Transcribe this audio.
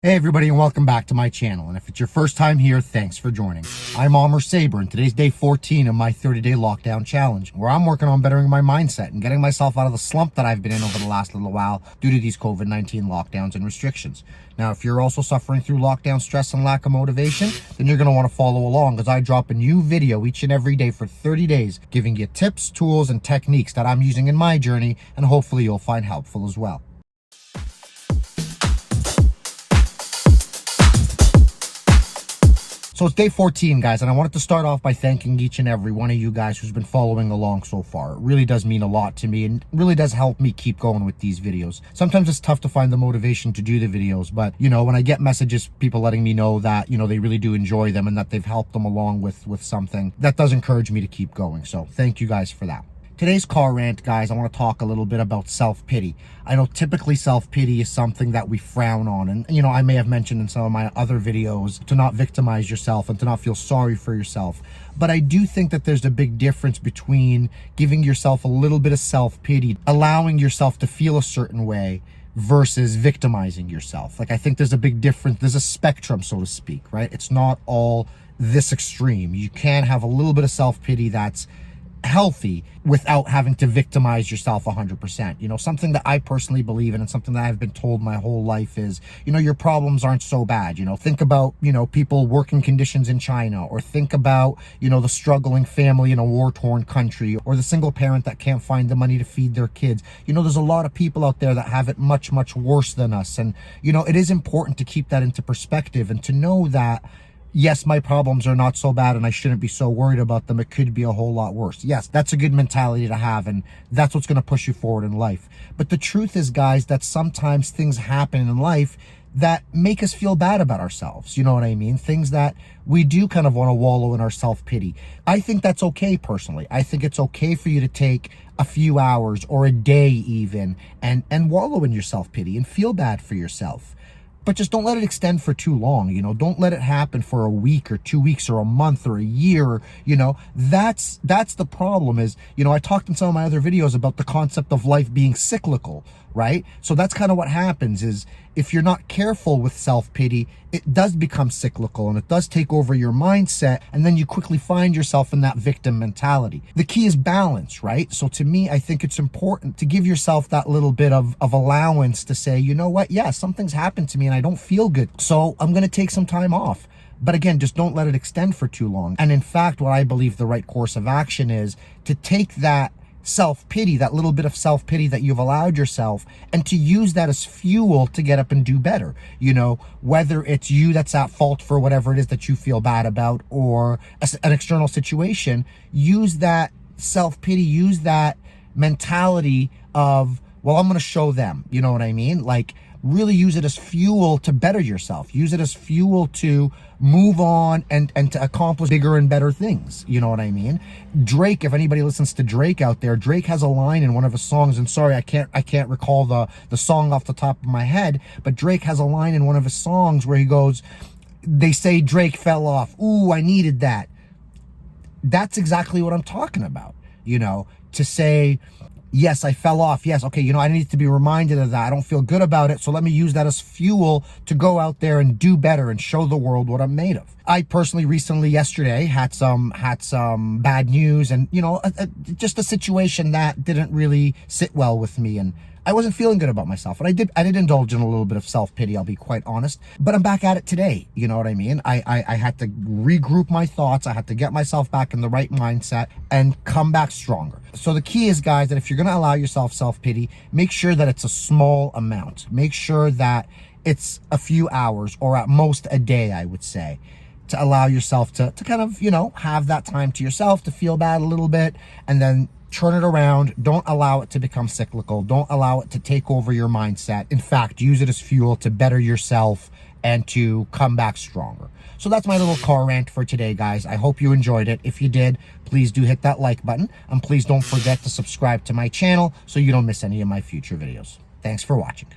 Hey everybody, and welcome back to my channel. And if it's your first time here, thanks for joining. I'm Amr Saber, and today's day 14 of my 30-day lockdown challenge, where I'm working on bettering my mindset and getting myself out of the slump that I've been in over the last little while due to these COVID-19 lockdowns and restrictions. Now, if you're also suffering through lockdown stress and lack of motivation, then you're going to want to follow along as I drop a new video each and every day for 30 days, giving you tips, tools, and techniques that I'm using in my journey, and hopefully you'll find helpful as well. So it's day 14, guys, and I wanted to start off by thanking each and every one of you guys who's been following along so far. It really does mean a lot to me and really does help me keep going with these videos. Sometimes it's tough to find the motivation to do the videos, but, when I get messages, people letting me know that, they really do enjoy them and that they've helped them along with something, that does encourage me to keep going. So thank you guys for that. Today's car rant, guys, I want to talk a little bit about self-pity. I know typically self-pity is something that we frown on. And, I may have mentioned in some of my other videos to not victimize yourself and to not feel sorry for yourself. But I do think that there's a big difference between giving yourself a little bit of self-pity, allowing yourself to feel a certain way, versus victimizing yourself. Like, I think there's a big difference. There's a spectrum, so to speak, right? It's not all this extreme. You can have a little bit of self-pity that's healthy without having to victimize yourself 100%. Something that I personally believe in and something that I've been told my whole life is, your problems aren't so bad. Think about, people working conditions in China, or think about, the struggling family in a war-torn country, or the single parent that can't find the money to feed their kids. There's a lot of people out there that have it much, much worse than us. And, it is important to keep that into perspective and to know that yes, my problems are not so bad and I shouldn't be so worried about them. It could be a whole lot worse. Yes, that's a good mentality to have, and that's what's going to push you forward in life. But the truth is, guys, that sometimes things happen in life that make us feel bad about ourselves. You know what I mean? Things that we do kind of want to wallow in our self-pity. I think that's okay, personally. I think it's okay for you to take a few hours or a day even and wallow in your self-pity and feel bad for yourself. But just don't let it extend for too long. Don't let it happen for a week or 2 weeks or a month or a year. That's the problem is, I talked in some of my other videos about the concept of life being cyclical, right? So that's kind of what happens is if you're not careful with self-pity, it does become cyclical and it does take over your mindset. And then you quickly find yourself in that victim mentality. The key is balance, right? So to me, I think it's important to give yourself that little bit of allowance to say, you know what? Yeah, something's happened to me and I don't feel good. So I'm going to take some time off. But again, just don't let it extend for too long. And in fact, what I believe the right course of action is to take that self-pity, that little bit of self-pity that you've allowed yourself, and to use that as fuel to get up and do better. Whether it's you that's at fault for whatever it is that you feel bad about, or an external situation, use that self-pity, use that mentality of, well, I'm going to show them, you know what I mean? Like, really use it as fuel to better yourself. Use it as fuel to move on and to accomplish bigger and better things. You know what I mean? Drake, if anybody listens to Drake out there, Drake has a line in one of his songs, and sorry, I can't recall the song off the top of my head, but Drake has a line in one of his songs where he goes, they say Drake fell off. Ooh, I needed that. That's exactly what I'm talking about. To say, yes, I fell off. Yes, okay, I need to be reminded of that. I don't feel good about it, so let me use that as fuel to go out there and do better and show the world what I'm made of. I personally yesterday had some bad news and, just a situation that didn't really sit well with me, and I wasn't feeling good about myself. And I did indulge in a little bit of self-pity, I'll be quite honest. But I'm back at it today, you know what I mean? I had to regroup my thoughts. I had to get myself back in the right mindset and come back stronger. So the key is, guys, that if you're going to allow yourself self-pity, make sure that it's a small amount. Make sure that it's a few hours, or at most a day, I would say, to allow yourself to kind of, have that time to yourself, to feel bad a little bit, and then turn it around. Don't allow it to become cyclical. Don't allow it to take over your mindset. In fact, use it as fuel to better yourself and to come back stronger. So that's my little car rant for today, guys. I hope you enjoyed it. If you did, please do hit that like button, and please don't forget to subscribe to my channel so you don't miss any of my future videos. Thanks for watching.